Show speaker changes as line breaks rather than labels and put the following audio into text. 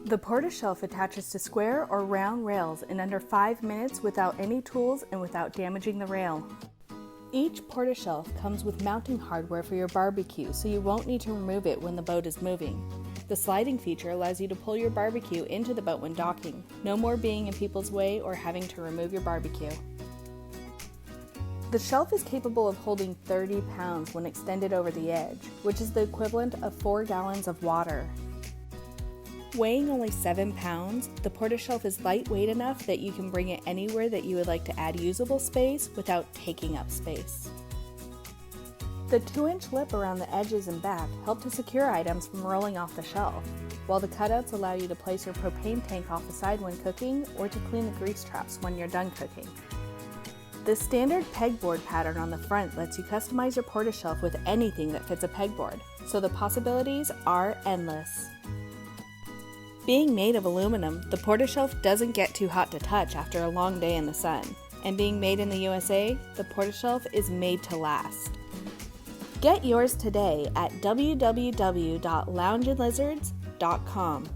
The Porta-Shelf attaches to square or round rails in under 5 minutes without any tools and without damaging the rail. Each Porta-Shelf comes with mounting hardware for your barbecue, so you won't need to remove it when the boat is moving. The sliding feature allows you to pull your barbecue into the boat when docking. No more being in people's way or having to remove your barbecue. The shelf is capable of holding 30 pounds when extended over the edge, which is the equivalent of 4 gallons of water. Weighing only 7 pounds, the Porta-Shelf is lightweight enough that you can bring it anywhere that you would like to add usable space without taking up space. The 2-inch lip around the edges and back help to secure items from rolling off the shelf, while the cutouts allow you to place your propane tank off the side when cooking or to clean the grease traps when you're done cooking. The standard pegboard pattern on the front lets you customize your Porta-Shelf with anything that fits a pegboard, so the possibilities are endless. Being made of aluminum, the Porta-Shelf doesn't get too hot to touch after a long day in the sun. And being made in the USA, the Porta-Shelf is made to last. Get yours today at www.loungeandlizards.com.